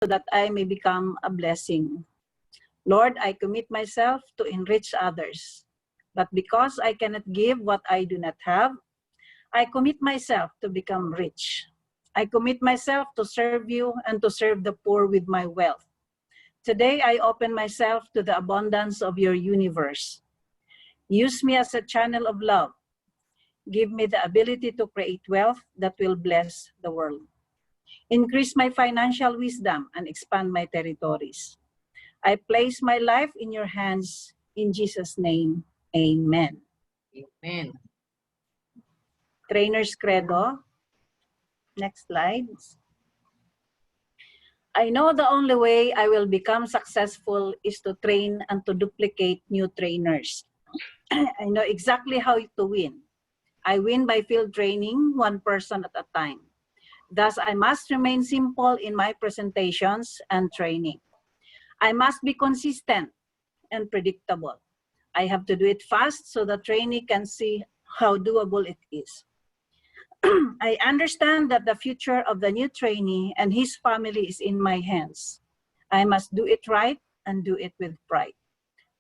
so that I may become a blessing. Lord, I commit myself to enrich others. But because I cannot give what I do not have, I commit myself to become rich. I commit myself to serve you and to serve the poor with my wealth. Today, I open myself to the abundance of your universe. Use me as a channel of love. Give me the ability to create wealth that will bless the world. Increase my financial wisdom and expand my territories. I place my life in your hands. In Jesus' name, amen. Amen. Trainer's Credo. Next slide. I know the only way I will become successful is to train and to duplicate new trainers. I know exactly how to win. I win by field training, one person at a time. Thus, I must remain simple in my presentations and training. I must be consistent and predictable. I have to do it fast so the trainee can see how doable it is. I understand that the future of the new trainee and his family is in my hands. I must do it right and do it with pride.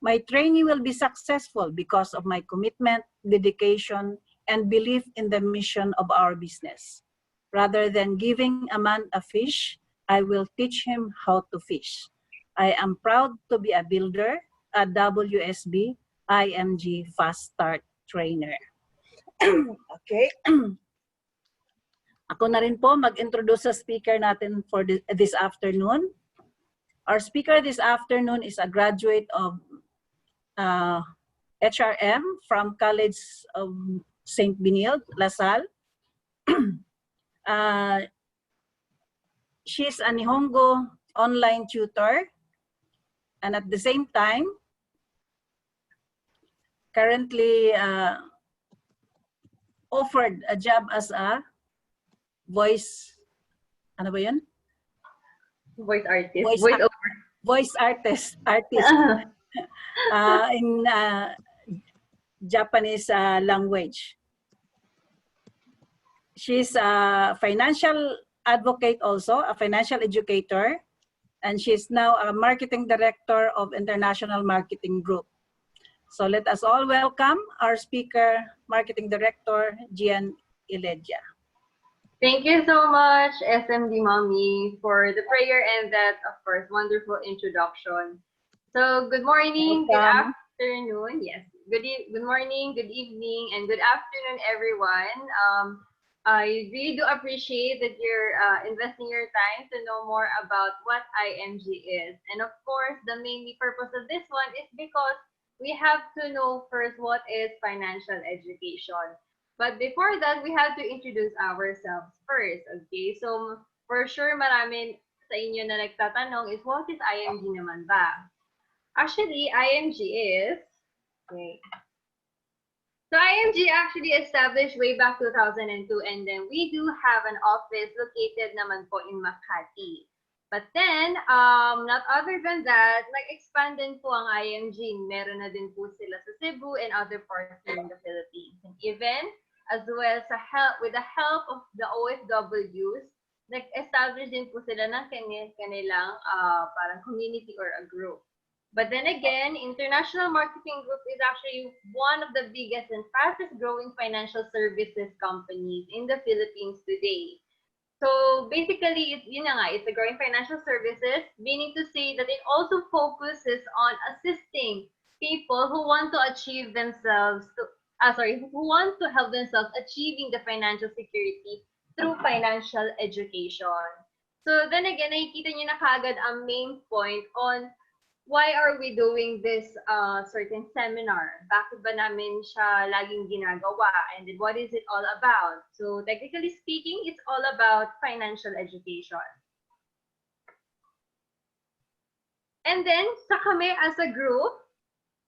My trainee will be successful because of my commitment, dedication, and belief in the mission of our business. Rather than giving a man a fish, I will teach him how to fish. I am proud to be a builder, a WSB IMG Fast Start Trainer. Okay. Ako na rin po mag-introduce sa speaker natin for this afternoon. Our speaker this afternoon is a graduate of HRM from College of St. Benilde, LaSalle. She's a Nihongo online tutor, and at the same time, currently offered a job as a voice, ano ba yun? Voice artist. Voice artist in Japanese language. She's a financial advocate also, a financial educator, and she's now a marketing director of International Marketing Group. So let us all welcome our speaker, marketing director, Gian Eledia. Thank you so much, SMD Mommy, for the prayer and that, of course, wonderful introduction. So good morning, good afternoon, yes. Good morning, good evening, and good afternoon, everyone. I really do appreciate that you're investing your time to know more about what IMG is. And of course, the main purpose of this one is because we have to know first what is financial education. But before that, we have to introduce ourselves first, okay? So, for sure, marami sa inyo na nagtatanong is, what is IMG naman ba? Actually, IMG is, okay. So, IMG actually established way back 2002, and then we do have an office located naman po in Makati. But then, not other than that, nag-expand din po ang IMG. Meron na din po sila sa Cebu and other parts here in the Philippines. And even, as well with the help of the OFWs, nag-establish din po sila ng kanilang parang community or a group. But then again, International Marketing Group is actually one of the biggest and fastest growing financial services companies in the Philippines today. So basically, it's a growing financial services, meaning to say that it also focuses on assisting people who want to achieve themselves who want to help themselves achieving the financial security through financial education. So then again, nakikita nyo na kagad ang main point on why are we doing this certain seminar? Bakit ba namin siya laging ginagawa? And then what is it all about? So technically speaking, it's all about financial education. And then, sa kami as a group,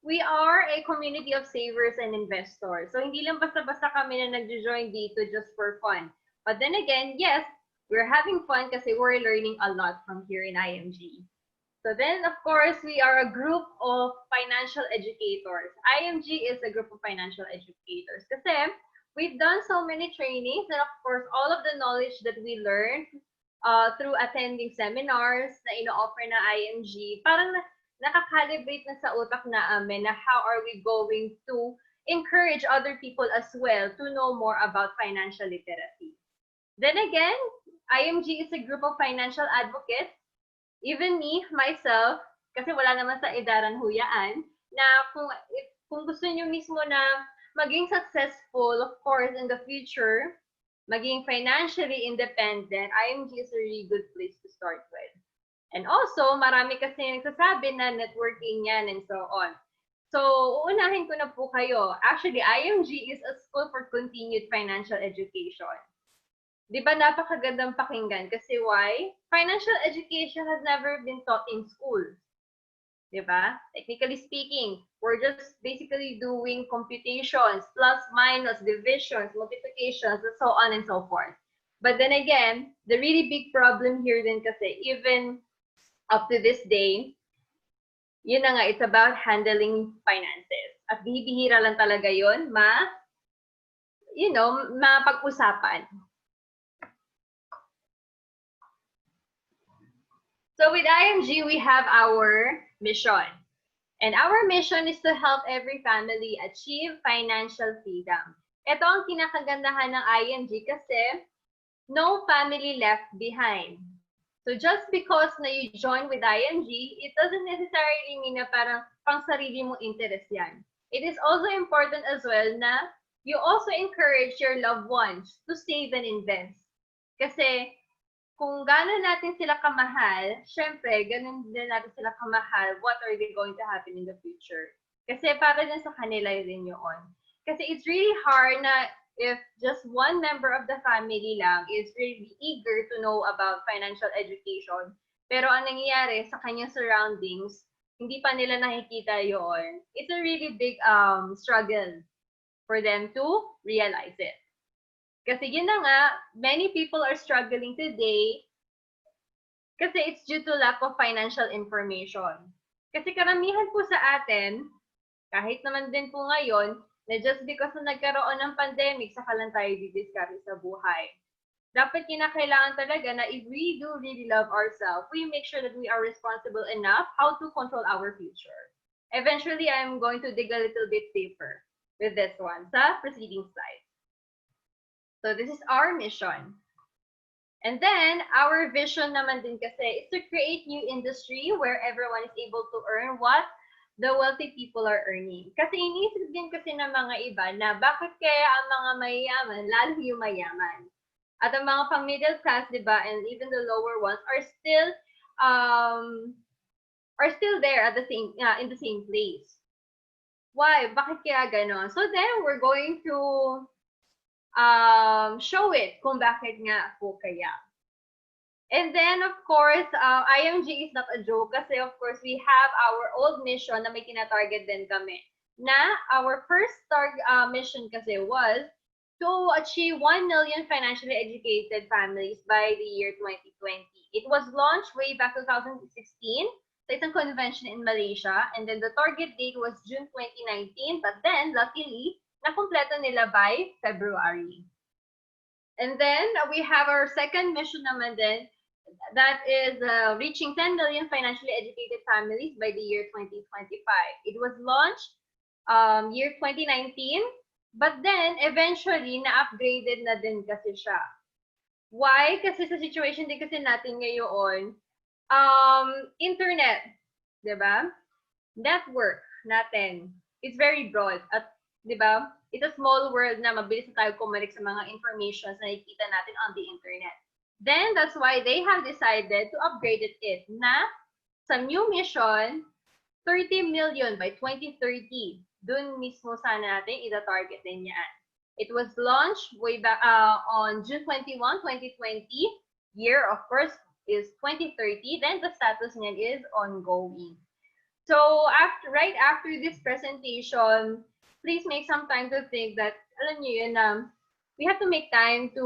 we are a community of savers and investors. So, hindi lang basta-basta kami na nag-join dito just for fun. But then again, yes, we're having fun kasi we're learning a lot from here in IMG. So then, of course, we are a group of financial educators. IMG is a group of financial educators kasi we've done so many trainings and, of course, all of the knowledge that we learned through attending seminars na ino-offer na IMG, parang nakakalibrate na sa utak na amin na how are we going to encourage other people as well to know more about financial literacy. Then again, IMG is a group of financial advocates. Even me, myself, kasi wala naman sa edaran huyaan, na kung gusto niyo mismo na maging successful, of course, in the future, maging financially independent, IMG is a really good place to start with. And also, marami kasi nagsasabi na networking yan and so on. So, uunahin ko na po kayo. Actually, IMG is a school for continued financial education. Di ba napakagandang pakinggan? Kasi why? Financial education has never been taught in school. Di ba? Technically speaking, we're just basically doing computations, plus, minus, divisions, multiplications, and so on and so forth. But then again, the really big problem here din kasi, even up to this day, yun na nga, it's about handling finances. At bihira lang talaga yun, mapag-usapan. So with IMG, we have our mission. And our mission is to help every family achieve financial freedom. Ito ang kinakagandahan ng IMG kasi no family left behind. So just because na you join with IMG, it doesn't necessarily mean na parang pang sarili mong interest yan. It is also important as well na you also encourage your loved ones to save and invest. Kasi kung gano'n natin sila kamahal, syempre, ganun din natin sila kamahal, what are they going to happen in the future? Kasi para din sa kanila din yun. Kasi it's really hard na if just one member of the family lang is really eager to know about financial education, pero ang nangyayari sa kanyang surroundings, hindi pa nila nakikita yun, it's a really big struggle for them to realize it. Kasi yun na nga, many people are struggling today kasi it's due to lack of financial information. Kasi karamihan po sa atin, kahit naman din po ngayon, na just because na nagkaroon ng pandemic, saka lang tayo didiskarte sa buhay. Dapat kinakailangan talaga na if we do really love ourselves, we make sure that we are responsible enough how to control our future. Eventually, I'm going to dig a little bit deeper with this one sa preceding slide. So this is our mission. And then, our vision naman din kasi is to create new industry where everyone is able to earn what the wealthy people are earning. Kasi iniisip din kasi ng mga iba na bakit kaya ang mga mayayaman, lalo yung mayaman. At ang mga pang middle class, di ba, and even the lower ones are still there at the same in the same place. Why? Bakit kaya ganon? So then we're going to show it kung bakit nga po kaya. And then, of course, IMG is not a joke kasi, of course, we have our old mission na may tina-target din kami. Na our first mission kasi was to achieve 1 million financially educated families by the year 2020. It was launched way back 2016 sa isang convention in Malaysia. And then the target date was June 2019. But then, luckily, nakumpleto nila by February. And then, we have our second mission naman din, that is reaching 10 million financially educated families by the year 2025. It was launched year 2019, but then, eventually, na-upgraded na din kasi siya. Why? Kasi sa situation din kasi natin ngayon, internet, di ba? Network natin, it's very broad. At di ba? It's a small world na mabilis na tayo kumalik sa mga informations na nakikita natin on the internet. Then, that's why they have decided to upgrade it na sa new mission, 30 million by 2030. Dun mismo sana natin ita-target din yan. It was launched way back on June 21, 2020. Year, of course, is 2030. Then, the status niyan is ongoing. So, right after this presentation, please make some time to think that, alam niyo yun, we have to make time to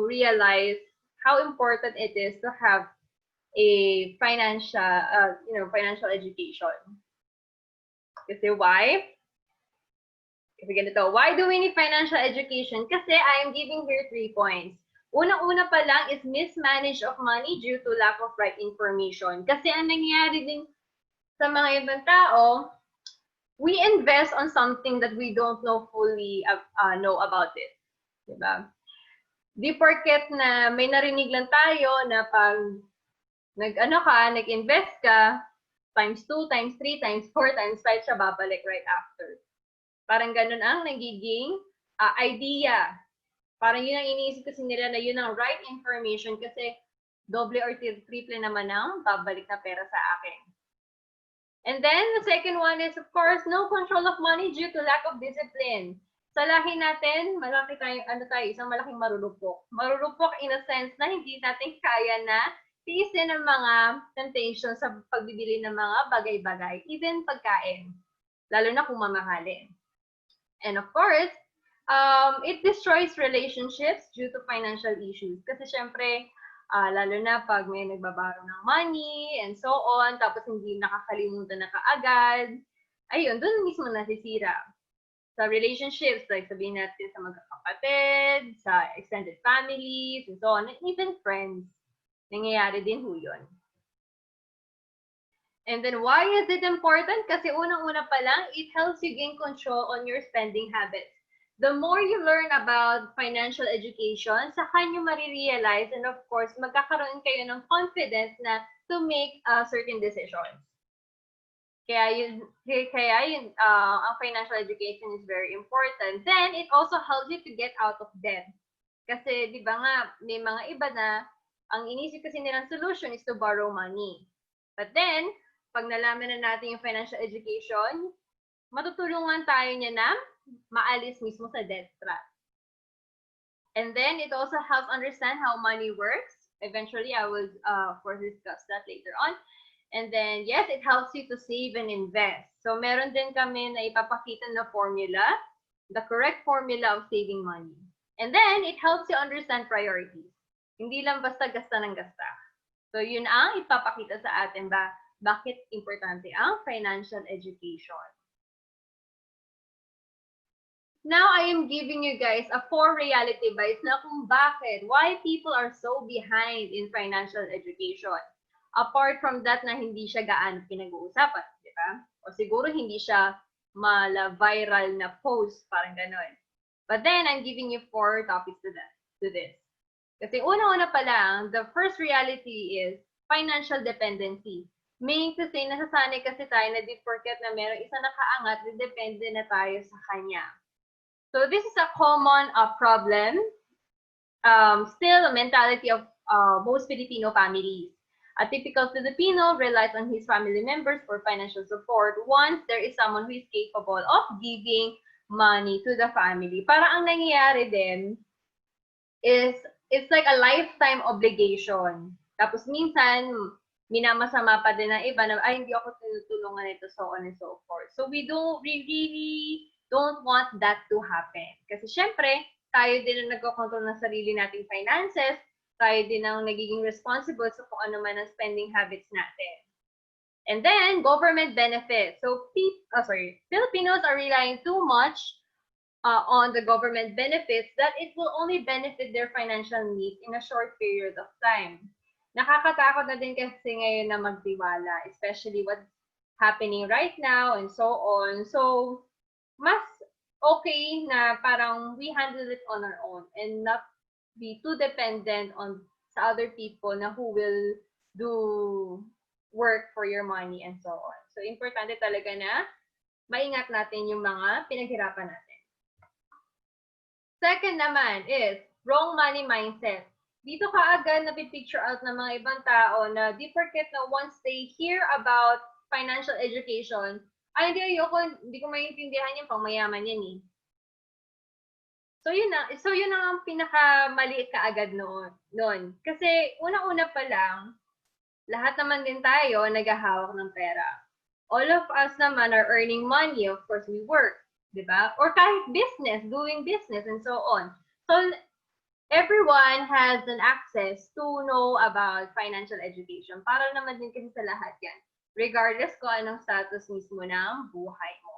realize how important it is to have a financial education. Kasi why? Kasi ganito, why do we need financial education? Kasi I am giving here 3 points. Unang-una pa lang is mismanage of money due to lack of right information. Kasi ang nangyayari din sa mga ibang tao, we invest on something that we don't know fully know about it. Diba? Di porket na may narinig lang tayo na pag nag-invest ka, times 2, times 3, times 4, times 5 siya babalik right after. Parang ganun ang nagiging idea. Parang yun ang iniisip kasi nila na yun ang right information kasi doble or triple naman ang babalik na pera sa akin. And then, the second one is, of course, no control of money due to lack of discipline. Sa lahi natin, malaki tayo, isang malaking marurupok. Marurupok in a sense na hindi natin kaya na tiisin ang mga temptations sa pagbibili ng mga bagay-bagay, even pagkain, lalo na kung mamahalin. And of course, it destroys relationships due to financial issues. Kasi syempre, lalo na pag may nagbabaro ng money and so on, tapos hindi nakakalimutan na kaagad, ayun, doon mismo nasisira. Sa relationships, like sabihin natin sa magkakapatid, sa extended families, and so on, and even friends, nangyayari din ho yun. And then, why is it important? Kasi unang-una pa lang, it helps you gain control on your spending habits. The more you learn about financial education, saka nyo marirealize, and of course, magkakaroon kayo ng confidence na to make certain decisions. Kaya ang financial education is very important. Then, it also helps you to get out of debt. Kasi, di ba nga, may mga iba na, ang inisip kasi nilang solution is to borrow money. But then, pag nalaman na natin yung financial education, matutulungan tayo niya na maalis mismo sa debt trap. And then, it also helps understand how money works. Eventually, I will, of course, discuss that later on. And then, yes, it helps you to save and invest. So, meron din kami na ipapakita na formula, the correct formula of saving money. And then, it helps you understand priorities. Hindi lang basta gasta ng gasta. So, yun ang ipapakita sa atin bakit importante ang financial education. Now, I am giving you guys a 4 reality bites na kung why people are so behind in financial education. Apart from that na hindi siya gaano pinag-uusapan, di ba? O siguro hindi siya viral na post, parang gano'n. But then, I'm giving you 4 topics to this. Kasi una-una pa lang, the first reality is financial dependency. Meaning to say, nasasanay kasi tayo na di porket na meron isa nakaangat, depende na tayo sa kanya. So this is a common problem, still a mentality of most Filipino families. A typical Filipino relies on his family members for financial support once there is someone who is capable of giving money to the family. Para ang nangyayari din is, it's like a lifetime obligation. Tapos minsan, minamasama pa din ng iba na, ay, hindi ako tinutulungan ito, so on and so forth. So we really don't want that to happen. Kasi syempre, tayo din ang nagkocontrol ng sarili nating finances, tayo din ang nagiging responsible sa kung ano man ang spending habits natin. And then, government benefits. So, Filipinos are relying too much on the government benefits that it will only benefit their financial needs in a short period of time. Nakakatakot na din kasi ngayon na magtiwala, especially what's happening right now and so on. So, mas okay na parang we handle it on our own and not be too dependent on sa other people na who will do work for your money and so on. So, importante talaga na maingat natin yung mga pinaghirapan natin. Second naman is wrong money mindset. Dito kaagad napipicture out ng mga ibang tao na di porket na once they hear about financial education, ay, hindi ko maintindihan yung pangmayaman yan eh. So, yun ang pinakamaliit kaagad noon. Kasi, una-una pa lang, lahat naman din tayo naghahawak ng pera. All of us naman are earning money. Of course, we work. Diba? Or kahit business, doing business, and so on. So, everyone has an access to know about financial education. Para naman din kasi sa lahat yan. Regardless kung anong status mismo ng buhay mo.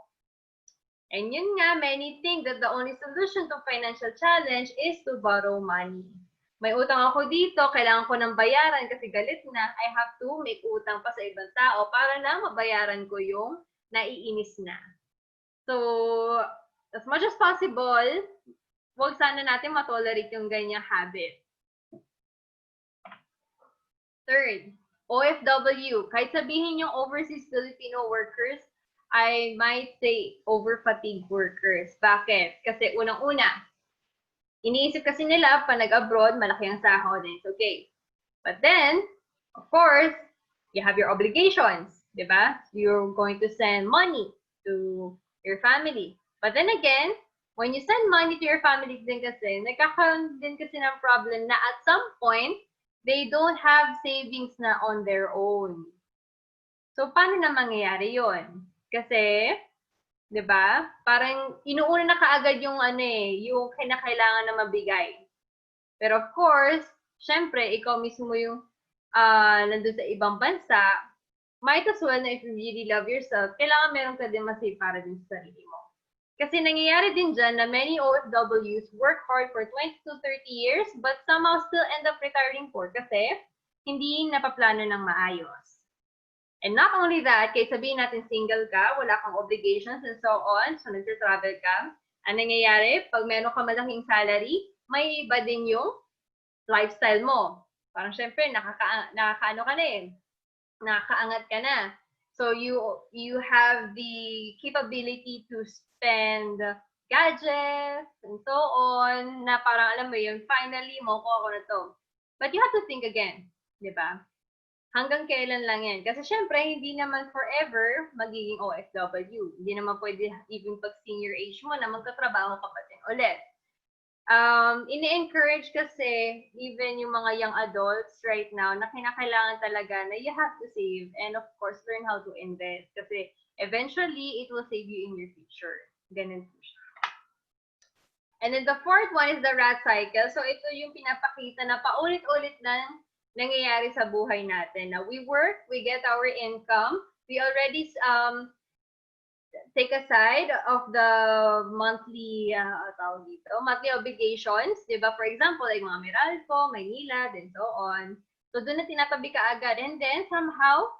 And yun nga, many think that the only solution to financial challenge is to borrow money. may utang ako dito, kailangan ko ng bayaran kasi galit na, I have to make utang pa sa ibang tao para lang mabayaran ko yung naiinis na. So, as much as possible, huwag sana natin matolerate yung ganyang habit. Third, OFW. Kahit sabihin yung overseas Filipino workers, I might say over-fatigue workers. Bakit? Kasi unang-una, iniisip kasi nila, pa nag-abroad, malaki ang sahod, and it's okay. But then, of course, you have your obligations, di ba? You're going to send money to your family. But then again, when you send money to your family din kasi, nagkakaroon din kasi ng problem na at some point, they don't have savings na on their own. So, paano na mangyayari yon? Kasi, di ba? Parang inuuna na kaagad yung yung kinakailangan na mabigay. Pero of course, syempre, ikaw mismo yung nandun sa ibang bansa, might as well na if you really love yourself, kailangan meron ka din masave para din sa sarili mo. Kasi nangyayari din dyan na many OFWs work hard for 20 to 30 years but somehow still end up retiring poor kasi hindi napaplano ng maayos. And not only that, kahit sabihin natin single ka, wala kang obligations and so on, so nagtra-travel ka, ang nangyayari, pag meron ka malaking salary, may iba din yung lifestyle mo. Parang syempre, nakakaano ka na nakakaangat ka na. So you have the capability to spend gadgets and so on, na parang alam mo yun, finally, makukuha ko na to. But you have to think again, di ba? Hanggang kailan lang yan? Kasi syempre, hindi naman forever magiging OFW. Hindi naman pwede even pag senior age mo na magkatrabaho ka pa din ulit. Ini-encourage kasi even yung mga young adults right now na kinakailangan talaga na you have to save and of course learn how to invest kasi eventually it will save you in your future. Ganun po siya. And then the fourth one is the rat cycle. So ito yung pinapakita na paulit-ulit na nangyayari sa buhay natin. Now, we work, we get our income, we already take aside of the monthly monthly obligations, di ba? For example, like mga Meralco, Maynila, and so on. So, doon na tinatabi ka agad. And then, somehow,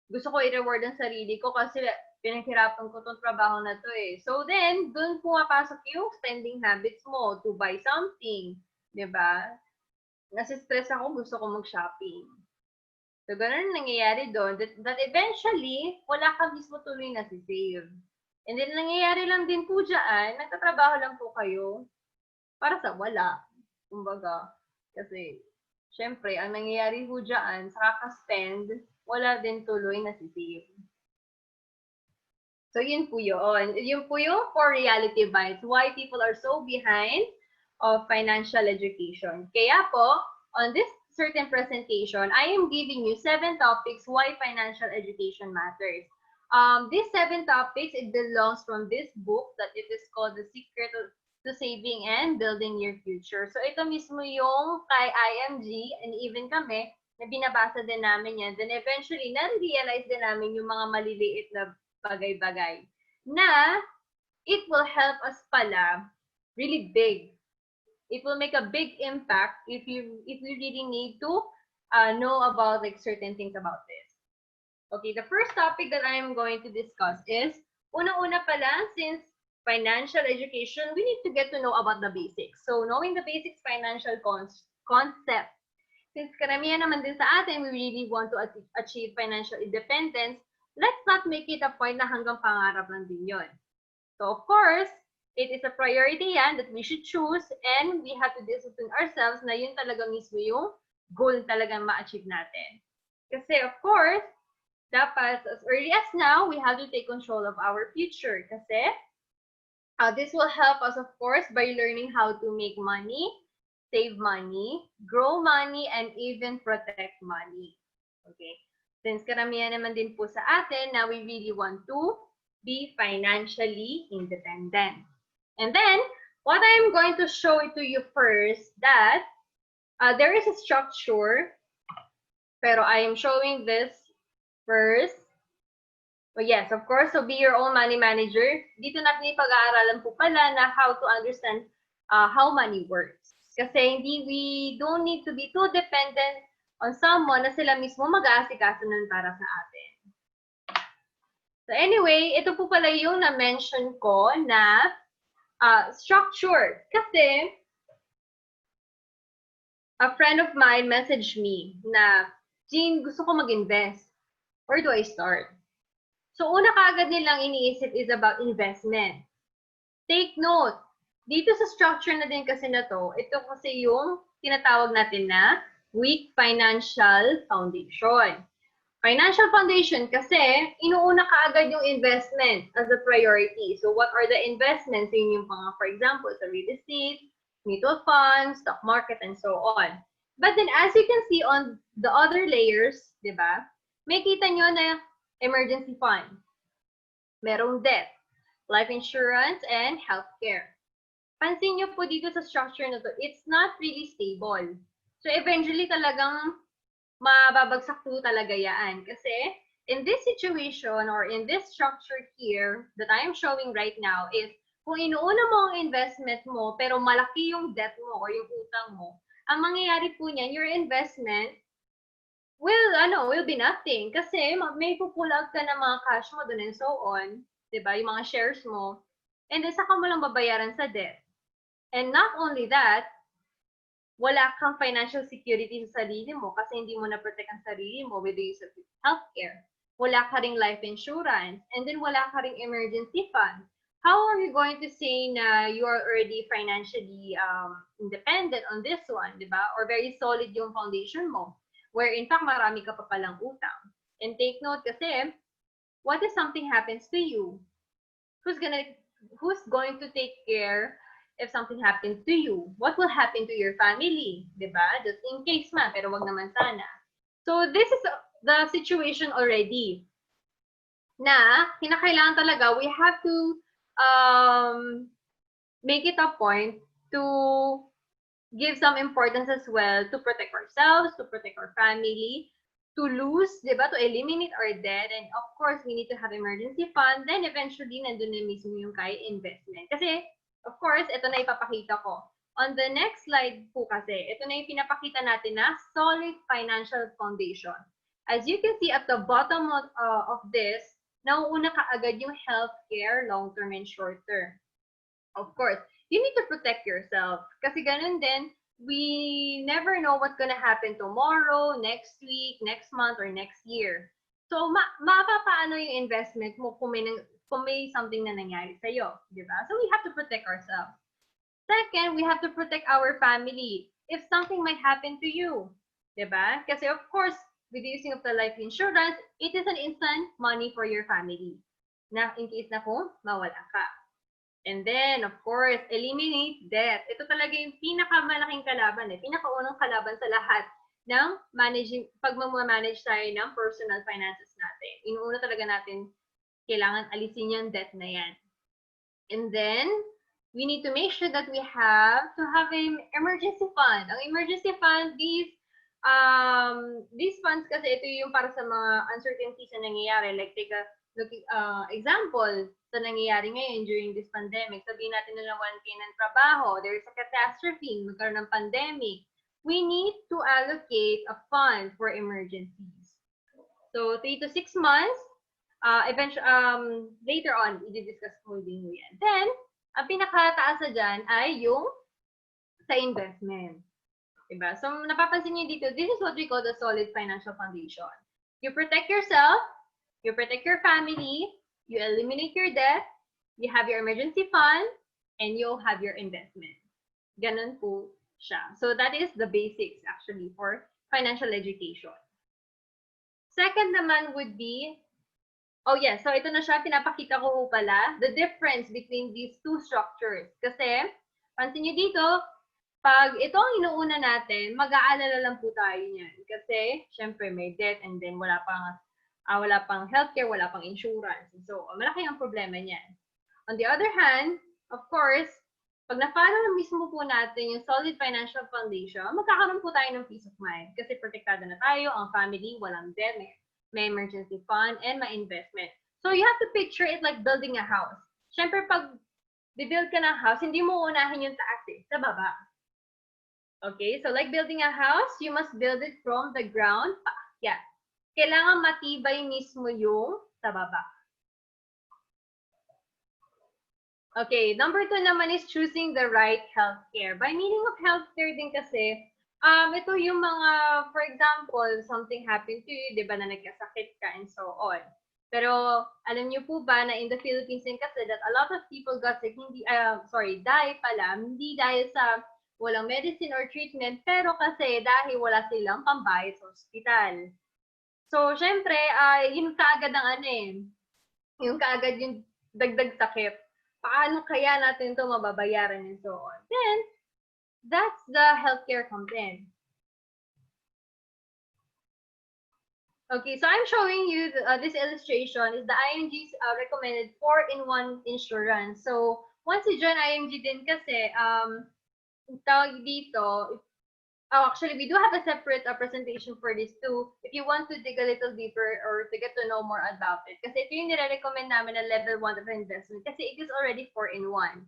gusto ko i-reward ang sarili ko kasi pinaghirapan ko itong trabaho na to eh. So, then, doon pumapasok yung spending habits mo to buy something, di ba? Nasi-stress ako, gusto ko mag-shopping. So, ganun nangyayari doon. That eventually, wala ka mismo tuloy na si-save. And then, nangyayari lang din po dyan, nagtatrabaho lang po kayo para sa wala. Kumbaga, kasi, syempre, ang nangyayari po dyan, sa kaka-spend, wala din tuloy na si-save. So, yun po yun. Yun po yung 4 reality bites. Why people are so behind of financial education. Kaya po, on this certain presentation, I am giving you 7 topics why financial education matters. These 7 topics, it belongs from this book that it is called The Secret to Saving and Building Your Future. So ito mismo yung kay IMG and even kami, na binabasa din namin yan. Then eventually, na-realize din namin yung mga maliliit na bagay-bagay na it will help us pala really big. It will make a big impact if you really need to know about like certain things about this. Okay, the first topic that I am going to discuss is, unang-una pala, since financial education, we need to get to know about the basics. So, knowing the basics financial concept. Since karamihan naman din sa atin, we really want to achieve financial independence, let's not make it a point na hanggang pangarap lang din yun. So, of course, it is a priority yan that we should choose and we have to discipline ourselves na yun talaga mismo yung goal talagang ma-achieve natin. Kasi of course, dapat as early as now, we have to take control of our future. Kasi this will help us of course by learning how to make money, save money, grow money, and even protect money. Okay? Since karamihan naman din po sa atin na we really want to be financially independent. And then, what I'm going to show it to you first, that there is a structure, pero I am showing this first. But yes, of course, so be your own money manager. Dito natin ipag-aaralan po pala na how to understand how money works. Kasi we don't need to be too dependent on someone na sila mismo mag-aasikaso nun para sa atin. So anyway, ito po pala yung na-mention ko na structure. Kasi a friend of mine messaged me na, Jean, gusto ko mag-invest. Where do I start? So una kaagad nilang iniisip is about investment. Take note, dito sa structure na din kasi na to, ito kasi yung tinatawag natin na weak financial foundation. Financial foundation kasi inuuna kaagad yung investment as a priority. So what are the investments? Yun yung mga, for example, sa real estate, mutual funds, stock market, and so on. But then as you can see on the other layers, di ba, may kita nyo na emergency fund, merong debt, life insurance, and healthcare. Pansin nyo po dito sa structure na to, it's not really stable. So eventually talagang mababagsak po talaga yan. Kasi in this situation or in this structure here that I am showing right now is kung inuuna mo ang investment mo pero malaki yung debt mo or yung utang mo, ang mangyayari po niyan, your investment will be nothing. Kasi may pupull out ka ng mga cash mo dun and so on. Diba? Yung mga shares mo. And then, saka mo lang babayaran sa debt. And not only that, wala kang financial security sa sarili mo kasi hindi mo na-protect ang sarili mo with the use of healthcare. Wala ka ring life insurance. And then, wala ka ring emergency fund. How are you going to say na you are already financially independent on this one, diba? Or very solid yung foundation mo, where in fact, marami ka pa palang utang. And take note kasi, what if something happens to you? Who's going to take care if something happens to you? What will happen to your family? Diba? Just in case man, pero wag naman sana. So this is the situation already na kinakailangan talaga, we have to make it a point to give some importance as well to protect ourselves, to protect our family, to lose, diba? To eliminate our debt. And of course, we need to have emergency fund. Then eventually, nandun na mismo yung kaya investment. Kasi, of course, ito na ipapakita ko. On the next slide po kasi, ito na yung pinapakita natin na solid financial foundation. As you can see at the bottom of this, nauuna kaagad yung healthcare, long-term and short-term. Of course, you need to protect yourself. Kasi ganun din, we never know what's gonna happen tomorrow, next week, next month, or next year. So, mapapaano yung investment mo kung may something na nangyari sa'yo, di ba? So, we have to protect ourselves. Second, we have to protect our family if something might happen to you, di ba? Kasi of course, with the using of the life insurance, it is an instant money for your family na in case na kung mawala ka. And then, of course, eliminate debt. Ito talaga yung pinakamalaking kalaban, pinakaunang kalaban sa lahat ng pag manage tayo ng personal finances natin. Inuuna talaga natin, kailangan alisin yung debt na yan. And then, we need to make sure that we have to have an emergency fund. Ang emergency fund, these funds kasi ito yung para sa mga uncertainties na nangyayari. Like, take a example sa nangyayari ngayon during this pandemic. Sabihin natin na nawalan kayo ng trabaho, there is a catastrophe, magkaroon ng pandemic. We need to allocate a fund for emergencies. So, 3 to 6 months, later on, i-discuss ko din yan. Then, ang pinakataas na dyan ay yung sa investment. Diba? So, napapansin niyo dito, this is what we call the solid financial foundation. You protect yourself, you protect your family, you eliminate your debt, you have your emergency fund, and you'll have your investment. Ganun po siya. So that is the basics actually for financial education. Second naman would be, so ito na siya, pinapakita ko pala, the difference between these two structures. Kasi, pansin nyo dito, pag ito ang inuuna natin, mag-aalala lang po tayo niyan. Kasi, syempre, may debt and then wala pang healthcare, wala pang insurance. So, malaki ang problema niyan. On the other hand, of course, pag na-follow mismo po natin yung solid financial foundation, magkakaroon po tayo ng peace of mind. Kasi protektado na tayo, ang family, walang debt, may emergency fund, and may investment. So, you have to picture it like building a house. Syempre, pag build ka ng house, hindi mo unahin yung taas sa baba. Okay, so like building a house, you must build it from the ground. Yeah. Kailangan matibay mismo yung sa baba. Okay, number 2 naman is choosing the right healthcare. By meaning of healthcare din kasi, ito yung mga, for example, something happened to you, di ba, na nagkasakit ka and so on. Pero, alam niyo po ba na in the Philippines din kasi that a lot of people got sick, die pala, hindi dahil sa walang medicine or treatment, pero kasi dahil wala silang pambayad sa ospital. So, syempre, yun kaagad ang yung kaagad yung dagdag sakit. Paano kaya natin ito mababayaran and so on? Then, that's the healthcare comes in. Okay, so I'm showing you this illustration is the IMG's recommended 4-in-1 insurance. So, once you join IMG din kasi, tawag dito, actually, we do have a separate presentation for this too. If you want to dig a little deeper or to get to know more about it. Kasi ito yung nire-recommend namin na level 1 of investment kasi it is already 4-in-1.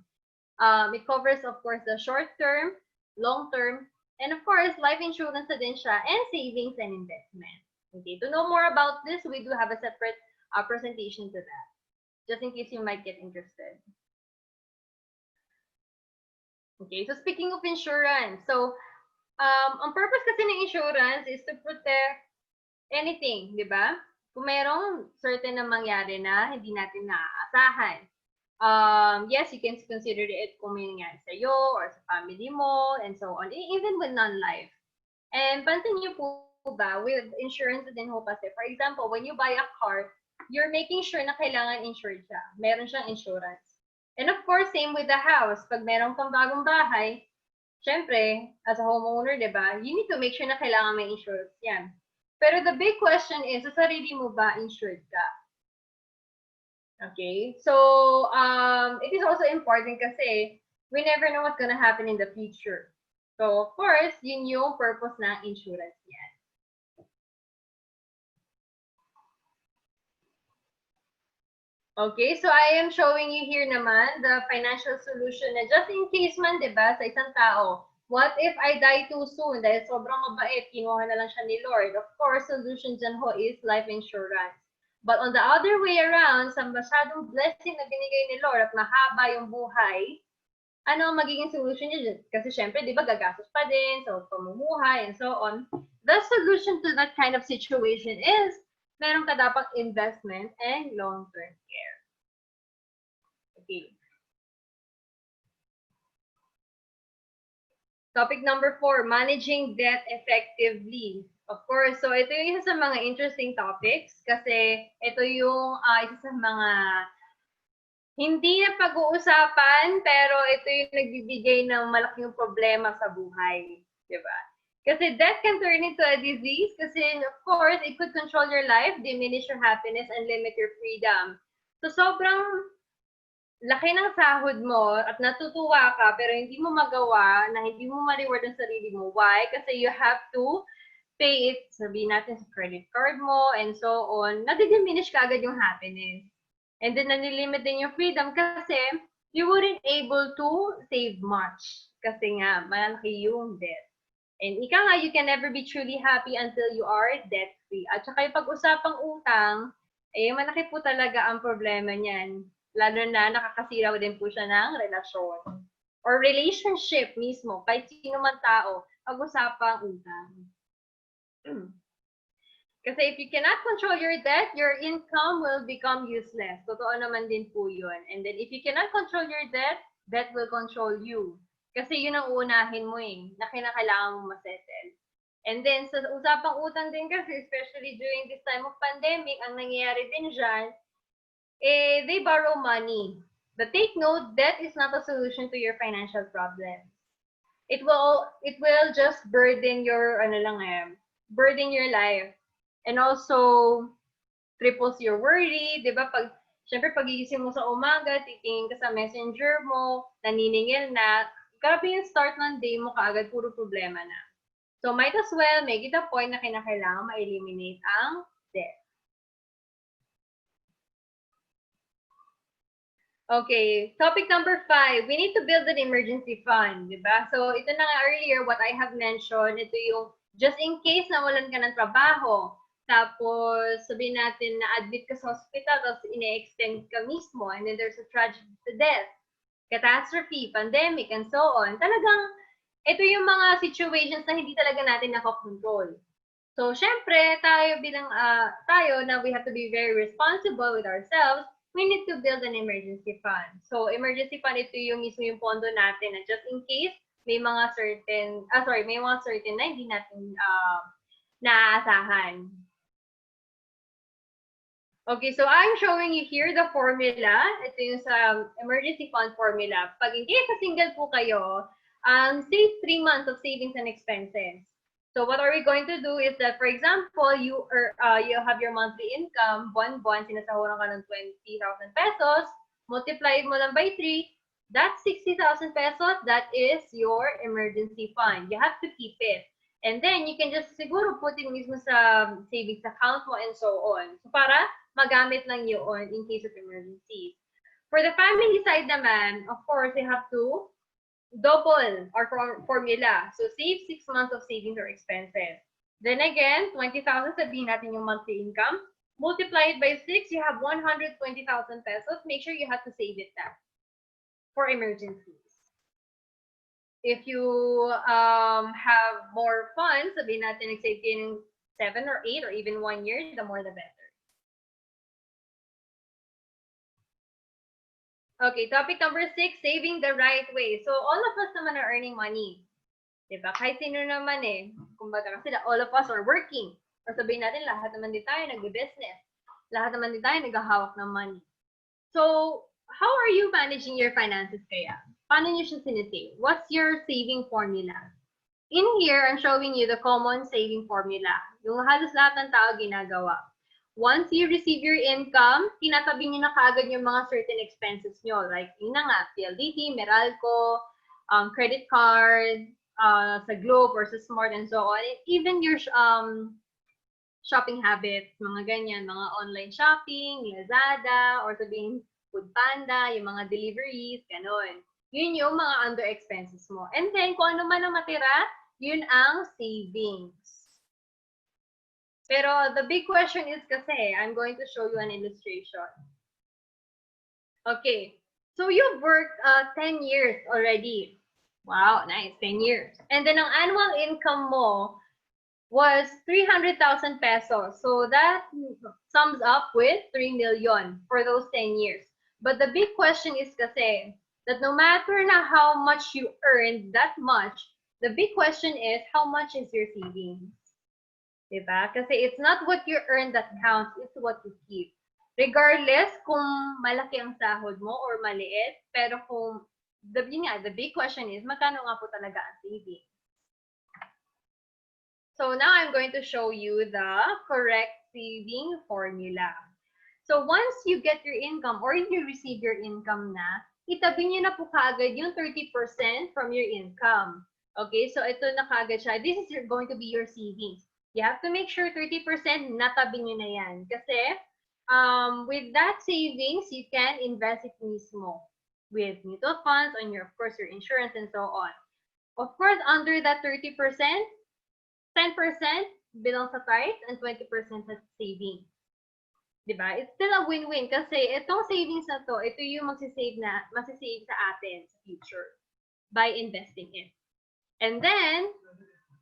It covers, of course, the short term, long term, and of course, life insurance na din siya, and savings and investment. Okay, to know more about this, we do have a separate presentation to that, just in case you might get interested. Okay, so speaking of insurance, so ang purpose kasi ng insurance is to protect anything, di ba? Kung mayroong certain na mangyari na hindi natin naaasahan. Yes, you can consider it kung may nangyari sa'yo or sa family mo and so on, even with non-life. And pansin niyo po ba, with insurance din ho kasi, for example, when you buy a car, you're making sure na kailangan insured siya. Meron siyang insurance. And of course, same with the house. Pag meron kang bagong bahay, syempre, as a homeowner, di ba, you need to make sure na kailangan may insurance yan. Pero the big question is, sa sarili mo ba insured ka? Okay, so it is also important kasi we never know what's gonna happen in the future. So, of course, yun yung purpose ng insurance yan. Okay, so I am showing you here naman the financial solution na just in case man, di ba, sa isang tao, what if I die too soon dahil sobrang mabait, kinuha na lang siya ni Lord. Of course, solution dyan ho is life insurance. But on the other way around, sa masyadong blessing na binigay ni Lord at mahaba yung buhay, ano ang magiging solution niya dyan? Kasi syempre, di ba, gagastos pa din, so pamumuhay, and so on. The solution to that kind of situation is meron ka dapat investment and long-term care. Okay. Topic number 4, managing debt effectively. Of course, so ito yung isa sa mga interesting topics kasi ito yung isa sa mga hindi na pag-uusapan pero ito yung nagbibigay ng malaking problema sa buhay. Diba? Kasi death can turn into a disease kasi of course, it could control your life, diminish your happiness, and limit your freedom. So sobrang laki ng sahod mo at natutuwa ka pero hindi mo magawa na hindi mo ma-reward ang sarili mo. Why? Kasi you have to pay it, sabihin natin sa credit card mo and so on. Nadidiminish ka agad yung happiness. And then nanilimit din yung freedom kasi you wouldn't able to save much. Kasi nga, malaki yung debt. And ika nga, you can never be truly happy until you are debt-free. At saka yung pag-usapang utang, malaki po talaga ang problema niyan. Lalo na nakakasira din po siya ng relasyon. Or relationship mismo, kahit sino man tao, pag-usapang utang. Kasi if you cannot control your debt, your income will become useless. Totoo naman din po yun. And then if you cannot control your debt, debt will control you. Kasi yun ang uunahin mo na kinakailangan mo masettle. And then sa usapang utang din kasi, especially during this time of pandemic, ang nangyayari din dyan, they borrow money. But take note, debt is not a solution to your financial problems. It will just burden your burden your life. And also triples your worry, 'di ba? Syempre pagigising mo sa umaga, titingin ka sa messenger mo, naniningil na, grabe yung start ng day mo kaagad puro problema na. So might as well make it a point na kinakailangan ma-eliminate ang debt. Okay, topic number 5. We need to build an emergency fund, di ba? So, ito na nga earlier, what I have mentioned, ito yung just in case nawalan ka ng trabaho, tapos sabihin natin na admit ka sa hospital, tapos ine-extend ka mismo, and then there's a tragedy to death, catastrophe, pandemic, and so on. Talagang, ito yung mga situations na hindi talaga natin nakakontrol. So, syempre, tayo bilang, tayo na we have to be very responsible with ourselves, we need to build an emergency fund. So, emergency fund, ito yung mismo yung pondo natin na just in case may mga certain, may mga certain na hindi natin naaasahan. Okay, so I'm showing you here the formula. Ito yung sa emergency fund formula. Pag hindi sa single po kayo, save 3 months of savings and expenses. So what are we going to do is that, for example, you have your monthly income, buwan-buwan, sinasahuran ka ng 20,000 pesos, multiply mo lang by 3, that's 60,000 pesos, that is your emergency fund. You have to keep it. And then, you can just siguro put it mismo sa savings account mo and so on. So para magamit lang yun in case of emergency. For the family side naman, of course, you have to double our formula. So, save 6 months of savings or expenses. Then again, 20,000, sabihin natin yung monthly income. Multiply it by 6, you have 120,000 pesos. Make sure you have to save it that for emergencies. If you have more funds, sabihin natin nag-save kayo ng 7 or 8 or even 1 year, the more the better. Okay, topic number 6, saving the right way. So, all of us naman are earning money. Diba? Kahit sino naman eh. Kumbaga kasi all of us are working. Or sabihin natin, lahat naman din tayo nag-business. Lahat naman din tayo naghahawak ng money. So, how are you managing your finances kaya? Paano nyo siya sinisave? What's your saving formula? In here, I'm showing you the common saving formula. Yung halos lahat ng tao ginagawa. Once you receive your income, tinatabi nyo na kaagad yung mga certain expenses nyo. Like, yun na nga, PLDT, Meralco, credit card, sa Globe or sa Smart and so on. And even your shopping habits, mga ganyan, mga online shopping, Lazada, or sabihin, Foodpanda, yung mga deliveries, ganon. Yun yung mga under expenses mo. And then, kung ano man ang matira, yun ang savings. Pero the big question is kasi, I'm going to show you an illustration. Okay, so you've worked 10 years already. Wow, nice, 10 years. And then ang annual income mo was 300,000 pesos. So that sums up with 3 million for those 10 years. But the big question is kasi that no matter na how much you earned that much, the big question is how much is your savings? Diba? Kasi it's not what you earn that counts, it's what you keep. Regardless kung malaki ang sahod mo or maliit, pero kung the big question is magkano nga po talaga ang savings? So now I'm going to show you the correct saving formula. So once you get your income or if you receive your income na, itabi niyo na po kaagad yung 30% from your income. Okay, so ito na kaagad siya. This is going to be your savings. You have to make sure 30% natabi niyo na yan. Kasi with that savings, you can invest it mismo with mutual funds on your, of course, your insurance and so on. Of course, under that 30%, 10% belongs sa tithes and 20% sa savings. Diba? It's still a win-win kasi itong savings na to, ito yung masisave sa atin sa future by investing it. And then,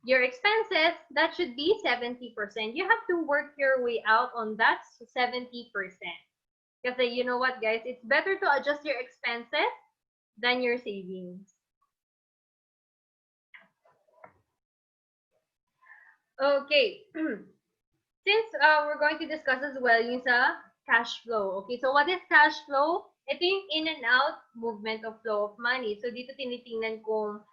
your expenses, that should be 70%. You have to work your way out on that 70%. Kasi you know what, guys? It's better to adjust your expenses than your savings. Okay. Since we're going to discuss as well yung sa cash flow. Okay, so what is cash flow? Ito yung in and out movement of flow of money. So dito tinitingnan kung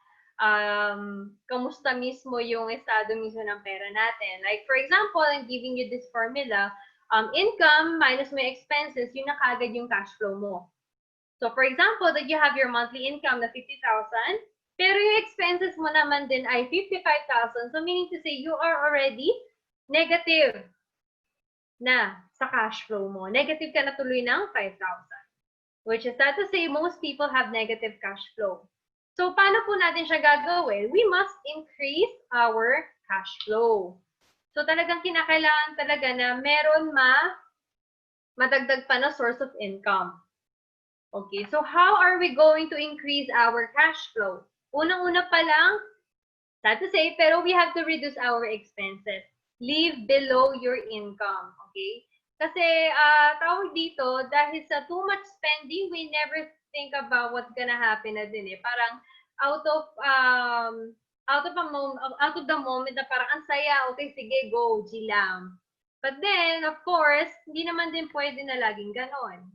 kamusta mismo yung estado mismo ng pera natin. Like for example, I'm giving you this formula. Income minus my expenses, yun na kagad yung cash flow mo. So for example, that you have your monthly income na 50,000, pero yung expenses mo naman din ay 55,000. So meaning to say, you are already negative na sa cash flow mo. Negative ka na tuloy ng 5,000. which is that to say most people have negative cash flow. So, paano po natin siya gagawin? We must increase our cash flow. So, talagang kinakailangan talaga na meron madagdag pa na source of income. Okay, so how are we going to increase our cash flow? Unang-una pa lang, sad to say, pero we have to reduce our expenses. Live below your income, okay? Kasi tawag dito, dahil sa too much spending, we never think about what's gonna happen na din eh. Parang out of the moment na parang ang saya, okay, sige, go, G lang. But then, of course, hindi naman din pwede na laging ganon.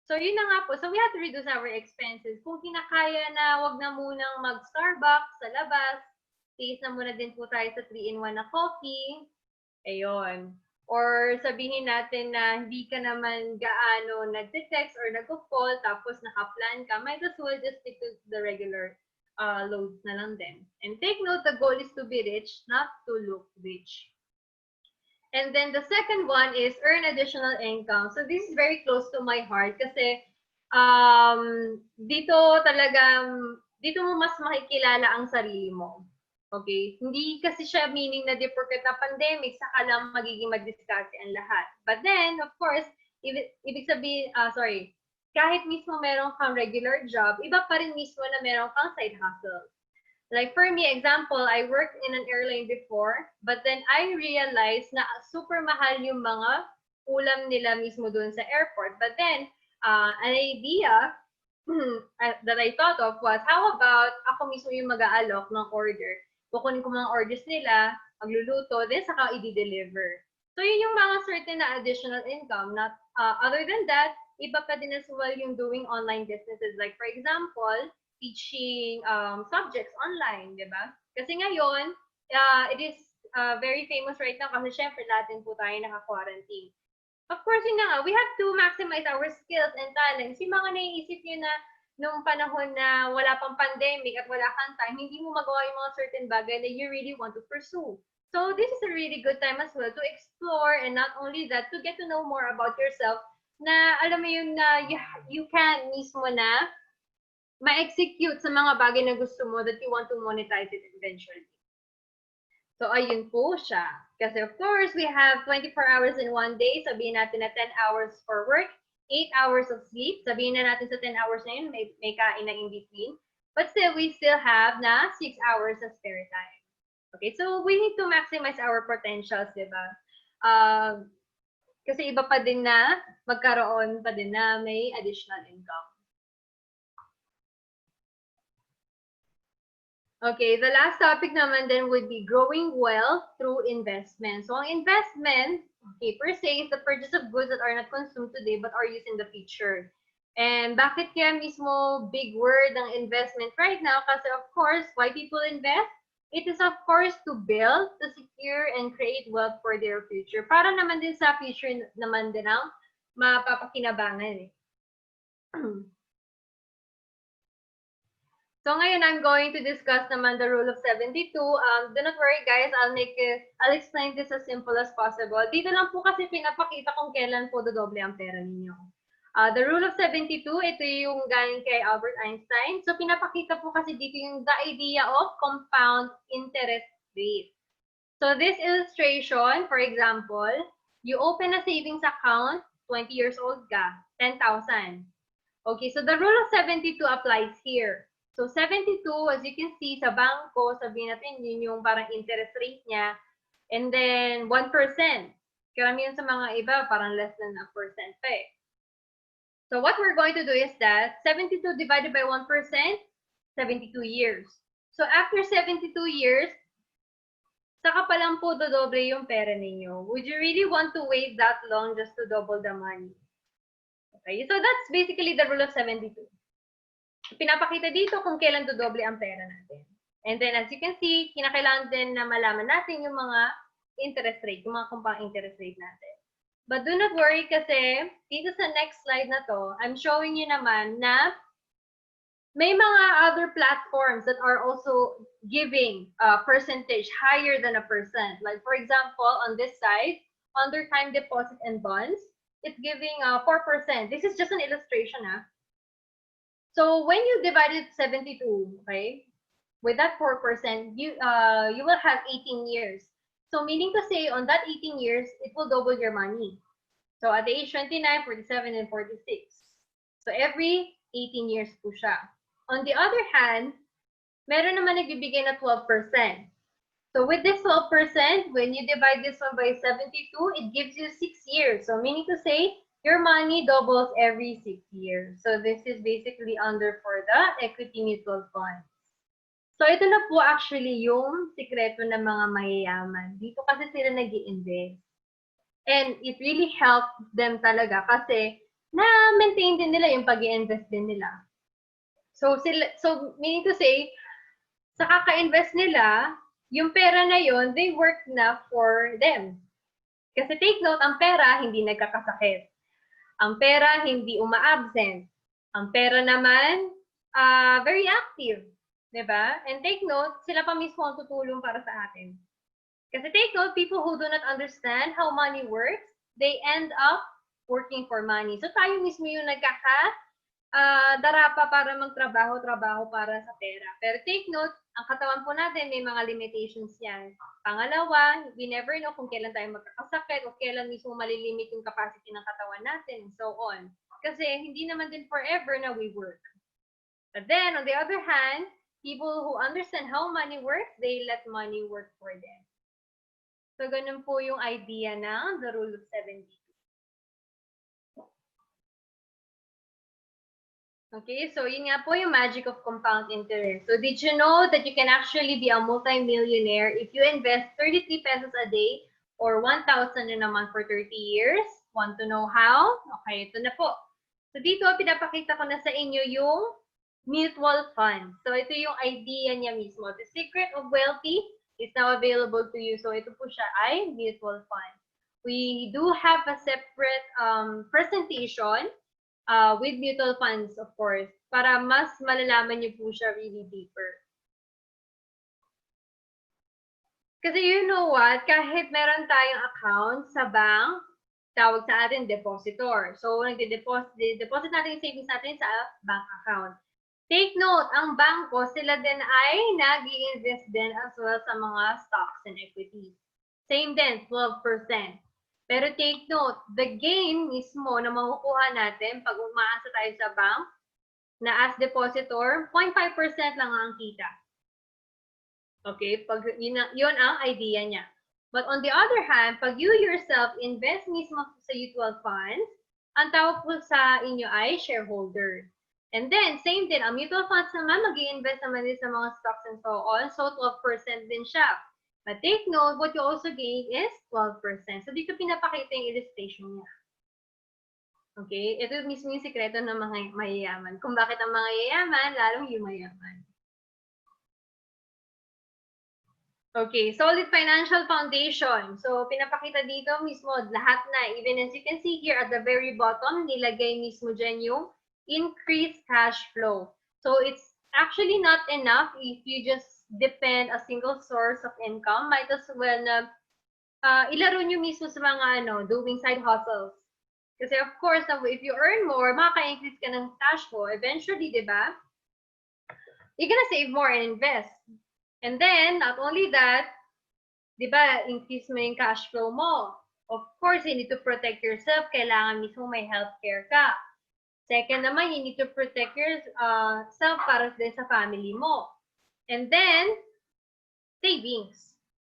So, yun na nga po. So, we have to reduce our expenses. Kung kinakaya na wag na munang mag-Starbucks sa labas, taste na muna din po tayo sa 3-in-1 na coffee. Ayun. Or sabihin natin na hindi ka naman gaano nag-text or nag-call, tapos naka-plan ka, might as well just stick to the regular loads na lang din. And take note, the goal is to be rich, not to look rich. And then the second one is earn additional income. So this is very close to my heart kasi dito mo mas makikilala ang sarili mo. Okay? Hindi kasi siya meaning na di porket na pandemic, saka lang magiging mag-discarte ang lahat. But then, of course, ibig sabihin, kahit mismo meron kang regular job, iba pa rin mismo na meron kang side hustle. Like for me, example, I worked in an airline before, but then I realized na super mahal yung mga ulam nila mismo doon sa airport. But then, an idea that I thought of was, how about ako mismo yung mag-aalok ng order? Kukunin ko mga orders nila, magluluto, then saka i-deliver. So yun yung mga certain na additional income. Not other than that, iba pa din as well yung doing online businesses. Like for example, teaching subjects online, di ba? Kasi ngayon, it is very famous right now kasi syempre natin po tayo naka-quarantine. Of course, yun na nga, we have to maximize our skills and talents. Yung mga naiisip nyo na nung panahon na wala pang pandemic at wala kang time, hindi mo magawa yung mga certain bagay that you really want to pursue. So this is a really good time as well to explore, and not only that, to get to know more about yourself na alam mo yun na you can mismo na ma-execute sa mga bagay na gusto mo that you want to monetize it eventually. So, ayun po siya. Kasi of course, we have 24 hours in one day. Sabihin natin na 10 hours for work, 8 hours of sleep. Sabihin na natin sa 10 hours na yun, may kain na in between. But still, we still have na 6 hours of spare time. Okay, so we need to maximize our potentials, di ba? Kasi iba pa din na magkaroon pa din na may additional income. Okay, the last topic naman then would be growing wealth through investment. So, ang investment, okay, per se, is the purchase of goods that are not consumed today but are used in the future. And bakit kaya mismo big word ang investment right now? Kasi of course, why people invest? It is of course to build, to secure, and create wealth for their future. Para naman din sa future naman din ang mapapakinabangan eh. So ngayon, I'm going to discuss naman the rule of 72. Do not worry guys, I'll explain this as simple as possible. Dito lang po kasi pinapakita kung kailan po dodoble ang pera ninyo. The rule of 72, ito yung galing kay Albert Einstein. So pinapakita po kasi dito yung the idea of compound interest rate. So this illustration, for example, you open a savings account, 20 years old ka, 10,000. Okay, so the rule of 72 applies here. So, 72, as you can see, sa bangko, sabihin natin, yun yung parang interest rate niya. And then, 1%. Karamihan sa mga iba, parang less than a percent pa eh. So, what we're going to do is that 72 divided by 1%, 72 years. So, after 72 years, saka pa lang po dodoble yung pera ninyo. Would you really want to wait that long just to double the money? Okay, so that's basically the rule of 72. Pinapakita dito kung kailan dodoble ang pera natin. And then, as you can see, kinakailangan din na malaman natin yung mga interest rate, yung mga compound interest rate natin. But do not worry kasi, dito sa next slide na to, I'm showing you naman na may mga other platforms that are also giving a percentage higher than a percent. Like, for example, on this side, under time deposit and bonds, it's giving 4%. This is just an illustration. So when you divided 72, okay, with that 4%, you will have 18 years. So meaning to say, on that 18 years, it will double your money. So at the age 29, 47, and 46. So every 18 years po siya. On the other hand, meron naman nagbibigay na 12%. So with this 12%, when you divide this one by 72, it gives you 6 years. So meaning to say, your money doubles every 6 years. So this is basically under for the equity mutual funds. So ito na po actually yung sikreto ng mga mayayaman. Dito kasi sila nag-i-invest. And it really helped them talaga kasi na-maintain din nila yung pag-i-invest din nila. So meaning to say, sa kaka-invest nila, yung pera na yon, they work na for them. Kasi take note, ang pera hindi nagkakasakit. Ang pera hindi uma-absent. Ang pera naman, very active. Diba? And take note, sila pa mismo ang tutulong para sa atin. Kasi take note, people who do not understand how money works, they end up working for money. So tayo mismo yung darapa para magtrabaho para sa pera. Pero take note, ang katawan po natin may mga limitations yan. Pangalawa, we never know kung kailan tayo magkakasakit o kailan mismo malilimit yung capacity ng katawan natin and so on. Kasi hindi naman din forever na we work. But then, on the other hand, people who understand how money works, they let money work for them. So, ganun po yung idea ng the rule of 72. Okay, so yun nga po yung magic of compound interest. So, did you know that you can actually be a multi-millionaire if you invest 33 pesos a day or 1,000 in a month for 30 years? Want to know how? Okay, ito na po. So, dito, pinapakita ko na sa inyo yung mutual fund. So, ito yung idea niya mismo. The secret of wealthy is now available to you. So, ito po siya ay mutual fund. We do have a separate presentation with mutual funds, of course, para mas malalaman niyo po siya really deeper. Kasi you know what, kahit meron tayong account sa bank, tawag sa atin depositor. So, nagde-deposit natin yung savings natin sa bank account. Take note, ang bangko, sila din ay nag-i-invest din as well sa mga stocks and equities. Same din, 12%. Pero take note, the gain mismo na makukuha natin pag umaasa tayo sa bank na as depositor, 0.5% lang ang kita. Okay, yun ang idea niya. But on the other hand, pag you yourself invest mismo sa mutual funds, ang tawag po sa inyo ay shareholder. And then, same din, ang mutual funds naman, mag-i-invest naman din sa mga stocks and so on. So, 12% din siya. But take note, what you also gain is 12%. So, dito pinapakita yung illustration niya. Okay? Ito mismo yung sikreto ng mga mayayaman. Kung bakit ang mga yayaman, lalong yung mayaman. Okay, solid financial foundation. So, pinapakita dito mismo lahat na. Even as you can see here at the very bottom, nilagay mismo dyan yung increased cash flow. So, it's actually not enough if you just depend a single source of income. Might as well na ilaro nyo mismo sa mga doing side hustles. Kasi of course, if you earn more, makaka-increase ka ng cash flow. Eventually, di ba? You're gonna save more and invest. And then, not only that, di ba, increase mo yung cash flow mo. Of course, you need to protect yourself. Kailangan mismo may healthcare ka. Second naman, you need to protect yourself para din sa family mo. And then, savings.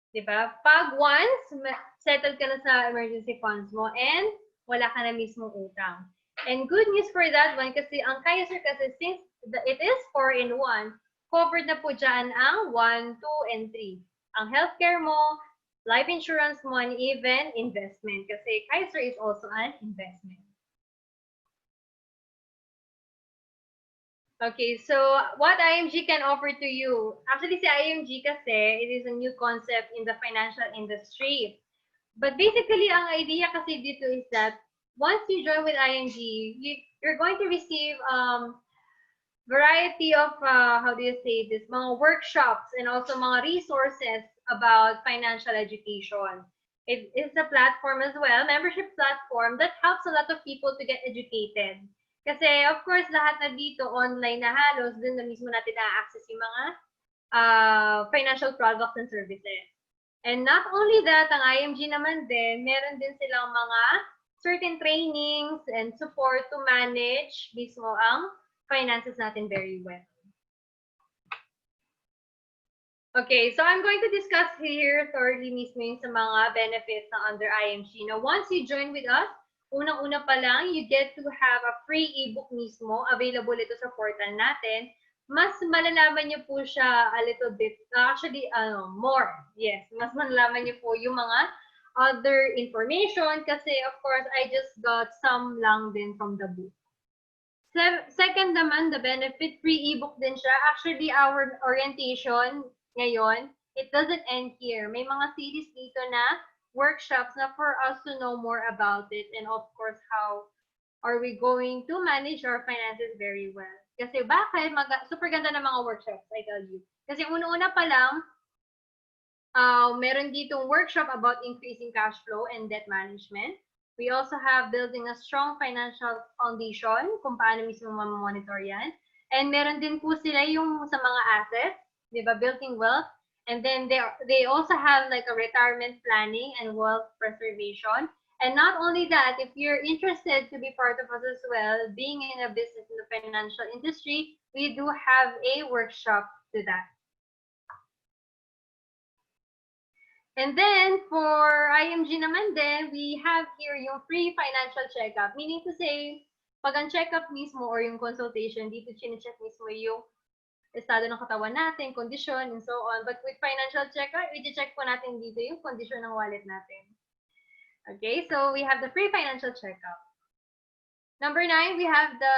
Diba? Pag once, settled ka na sa emergency funds mo and wala ka na mismong utang. And good news for that one, kasi ang Kaiser kasi since it is 4-in-1, covered na po dyan ang 1, 2, and 3. Ang healthcare mo, life insurance mo, and even investment. Kasi Kaiser is also an investment. Okay, so what IMG can offer to you? Actually, si IMG kasi, it is a new concept in the financial industry. But basically, ang idea kasi dito is that once you join with IMG, you're going to receive variety of, how do you say this, mga workshops and also mga resources about financial education. It is a platform as well, membership platform that helps a lot of people to get educated. Kasi of course, lahat na dito online na halos, dun na mismo natin na-access yung mga financial products and services. And not only that, ang IMG naman din, meron din silang mga certain trainings and support to manage mismo ang finances natin very well. Okay, so I'm going to discuss here thoroughly mismo yung sa mga benefits na under IMG. Now, once you join with us, unang-una pa lang, you get to have a free ebook mismo. Available ito sa portal natin. Mas malalaman niyo po siya a little bit, actually, more. Yes, mas malalaman niyo po yung mga other information kasi, of course, I just got some lang din from the book. Second naman, the benefit, free ebook din siya. Actually, our orientation ngayon, it doesn't end here. May mga series dito na workshops na for us to know more about it and of course, how are we going to manage our finances very well. Kasi bakit? Super ganda ng mga workshops, I tell you. Kasi una-una pa lang, meron ditong workshop about increasing cash flow and debt management. We also have building a strong financial foundation, kung paano mismo mamonitor yan. And meron din po sila yung sa mga assets, di ba, building wealth. And then they also have like a retirement planning and wealth preservation. And not only that, if you're interested to be part of us as well, being in a business in the financial industry, we do have a workshop to that. And then, for IMG naman din, we have here yung free financial checkup. Meaning to say, pag ang checkup mismo or yung consultation, dito chine-check mismo yung estado ng katawan natin, kondisyon, and so on. But with financial checkup, i-check po natin dito yung kondisyon ng wallet natin. Okay, so we have the free financial checkup. Number 9, we have the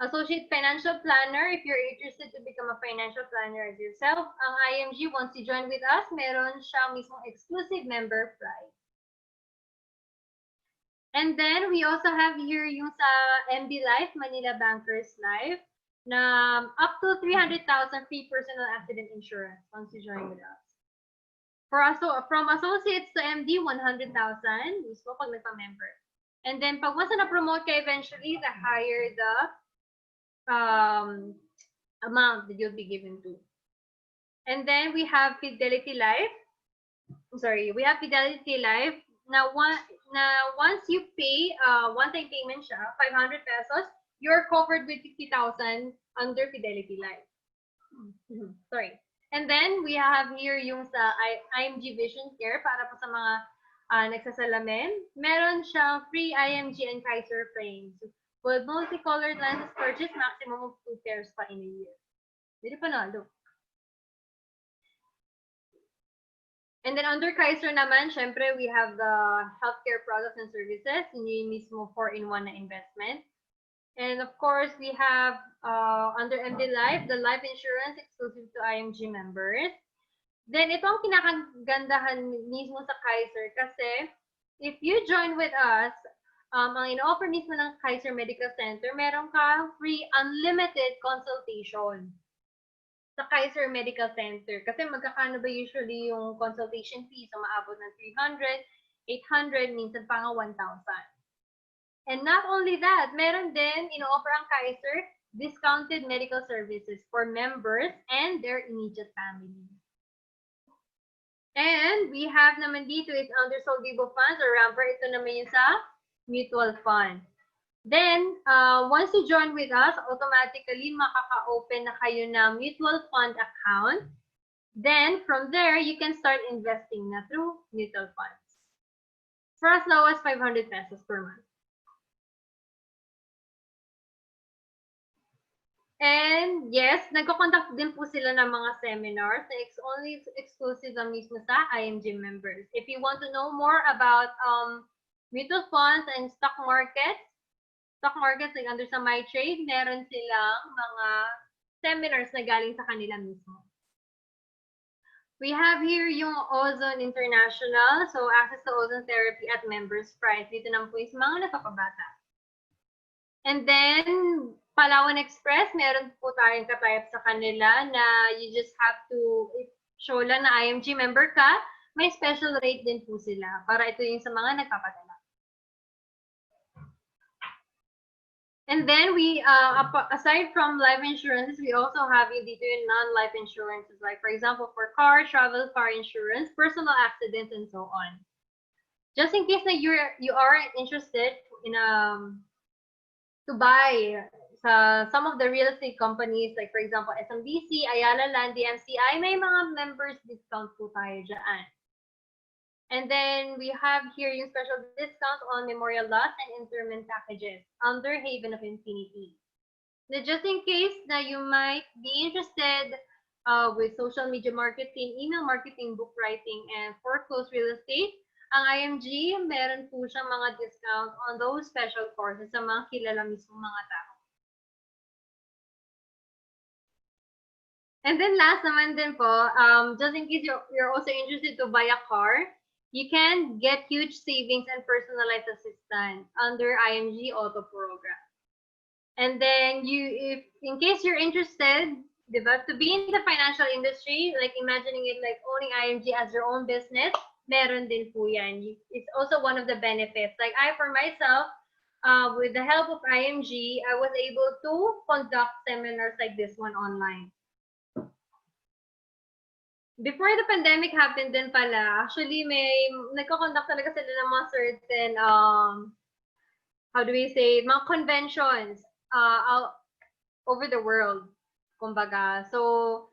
Associate Financial Planner. If you're interested to become a financial planner as yourself, ang IMG, once you join with us, meron siyang mismong exclusive member price. And then, we also have here yung sa MB Life, Manila Bankers Life, na up to 300,000 free personal accident insurance once you join with us. From associates to MD, 100,000, mismo pag nagpa-member. And then, pag once na-promote ka eventually, the higher the amount that you'll be given to. And then, we have Fidelity Life. We have Fidelity Life. Now, once you pay, one-time payment siya, 500 pesos, you're covered with 50,000 under Fidelity Life. And then, we have here yung sa IMG Vision Care para po sa mga nagsasalamin. Meron siyang free IMG and Kaiser frames. With multicolored lenses purchase, maximum of 2 pairs pa in a year. Hindi pa na, look. And then under Kaiser naman, syempre, we have the healthcare products and services. Yun mismo 4-in-1 na investment. And of course, we have under MD Life, the life insurance exclusive to IMG members. Then, ito ang kinakagandahan mismo sa Kaiser kasi if you join with us, ang ino-offer mismo ng Kaiser Medical Center, meron ka free unlimited consultation sa Kaiser Medical Center. Kasi magkakano ba usually yung consultation fee? So, maabot ng 300, 800, minsan pa nga 1,000. And not only that, meron din ino-offer ang Kaiser discounted medical services for members and their immediate family. And we have naman dito is under Solvivo funds or Ramper. Ito naman yung sa mutual fund. Then, once you join with us, automatically makaka-open na kayo ng mutual fund account. Then, from there, you can start investing na through mutual funds. For as low as 500 pesos per month. And yes, nagko-conduct din po sila ng mga seminars na only exclusive lang mismo sa IMG members. If you want to know more about mutual funds and stock markets like under sa My Trade, meron silang mga seminars na galing sa kanila mismo. We have here yung Ozone International. So, access to ozone therapy at members price. Dito naman po yung mga nakapabata. And then, Palawan Express, meron po tayong katayap sa kanila na you just have to show lang na IMG member ka may special rate din po sila para ito yung sa mga nagpapadala. And then we, aside from life insurance, we also have yung dito yung non-life insurances, like for example, for car, travel car insurance, personal accidents, and so on. Just in case that you are interested in to buy some of the real estate companies, like for example, SMBC, Ayala Land, DMCI, may mga members discount po tayo dyan. And then we have here yung special discount on memorial lots and interment packages under Haven of Infinity. Now, just in case na you might be interested with social media marketing, email marketing, book writing, and foreclosed real estate, ang IMG, meron po siyang mga discount on those special courses sa mga kilala mismong mga tao. And then last naman din po, just in case you're also interested to buy a car, you can get huge savings and personalized assistance under IMG Auto Program. And then if in case you're interested, to be in the financial industry, like imagining it like owning IMG as your own business, meron din po yan. It's also one of the benefits. Like for myself, with the help of IMG, I was able to conduct seminars like this one online. Before the pandemic happened din pala, actually nagko-conduct talaga sila ng mga certain, how do we say, mga conventions over the world, kumbaga. So,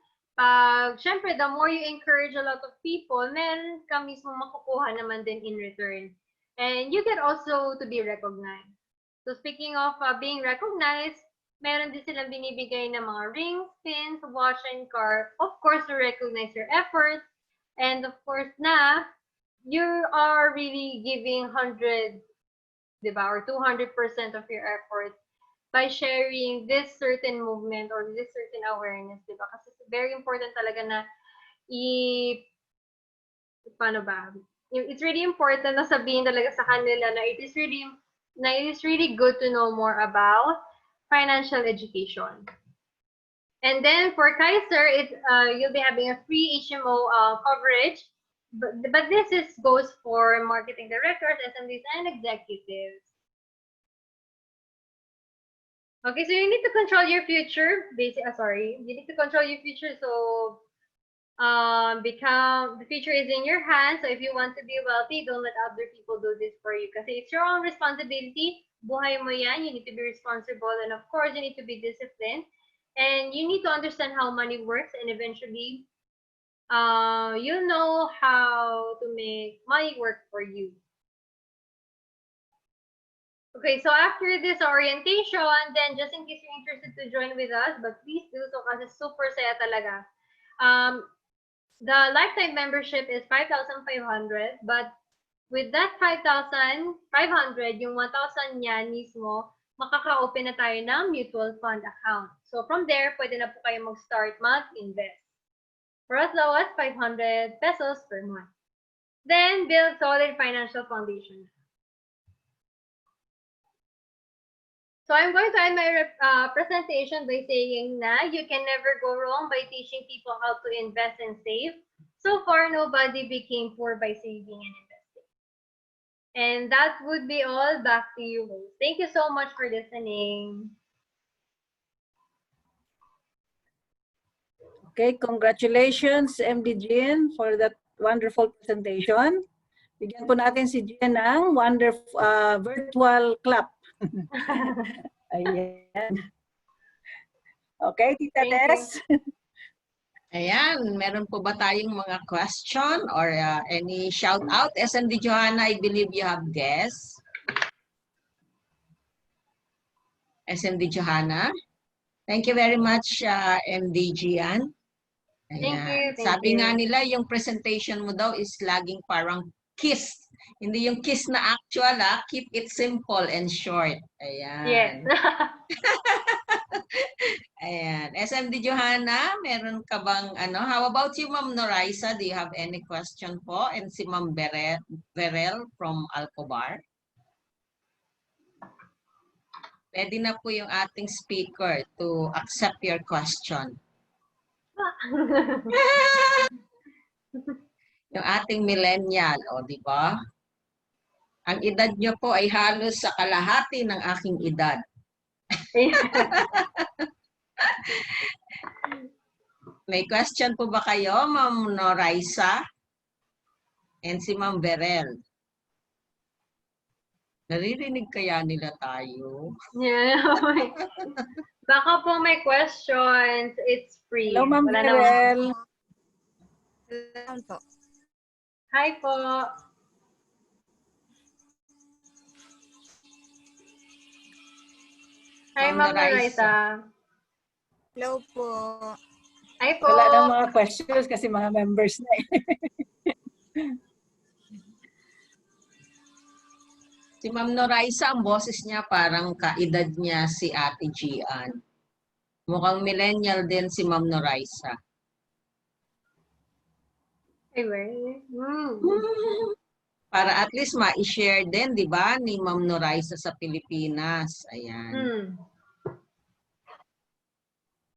syempre, the more you encourage a lot of people, meron ka mismo makukuha naman din in return. And you get also to be recognized. So, speaking of being recognized, meron din silang binibigay ng mga rings, pins, watch, and car. Of course, to recognize your efforts. And of course, you are really giving 100, diba, or 200% of your effort by sharing this certain movement or this certain awareness, diba? Kasi it's very important talaga na paano ba? It's really important na sabihin talaga sa kanila na it is really good to know more about financial education. And then for Kaiser, you'll be having a free HMO coverage, but this goes for marketing directors, SMDs, and executives. Okay, so you need to control your future. You need to control your future. So the future is in your hands. So if you want to be wealthy, don't let other people do this for you, because it's your own responsibility. Buhay mo yan, you need to be responsible, and of course, you need to be disciplined, and you need to understand how money works, and eventually, you'll know how to make money work for you. Okay, so after this orientation, then just in case you're interested to join with us, but please do so kasi super saya talaga. The lifetime membership is 5,500, but with that 5,500, yung 1,000 niya mismo, makaka-open na tayo ng mutual fund account. So from there, pwede na po kayo mag-start mag-invest. For as low as 500 pesos per month. Then, build solid financial foundation. So I'm going to end my presentation by saying na you can never go wrong by teaching people how to invest and save. So far, nobody became poor by saving and investing. And that would be all. Back to you, host. Thank you so much for listening. Okay, congratulations, MD Jean, for that wonderful presentation. Bigyan po natin si Jean ng wonderful virtual clap. Ayan. Okay, Tita Des. Ayan, meron po ba tayong mga question or any shout out? SMD Johanna, I believe you have guests. SMD Johanna. Thank you very much, MD Gian. Thank you. Sabi nga nila, yung presentation mo daw is laging parang kiss. Hindi yung kiss na actual, keep it simple and short. Ayan. Yes. Ayan. SMD Johanna, meron ka bang how about you, Ma'am Noraisa? Do you have any question po? And si Ma'am Berel from Alcobar. Pwede na po yung ating speaker to accept your question. Yung ating millennial, o di ba? Ang edad nyo po ay halos sa kalahati ng aking edad. May question po ba kayo, Ma'am Noraisa? And si Ma'am Berel. Naririnig kaya nila tayo? Yeah. Baka po may questions. It's free. Hello, Ma'am Wala namang- Berel. Hello po. Hi po. Hi, Ma'am Ma'am Noraisa. Noraisa. Hello po. Hi po. Wala na mga questions kasi mga members na eh. Si Ma'am Noraisa, ang boses niya parang kaedad niya si Ate Gian. Mukhang millennial din si Ma'am Noraisa. Hey, where? Para at least ma-share din, di ba, ni Ma'am Noraisa sa Pilipinas. Ayan.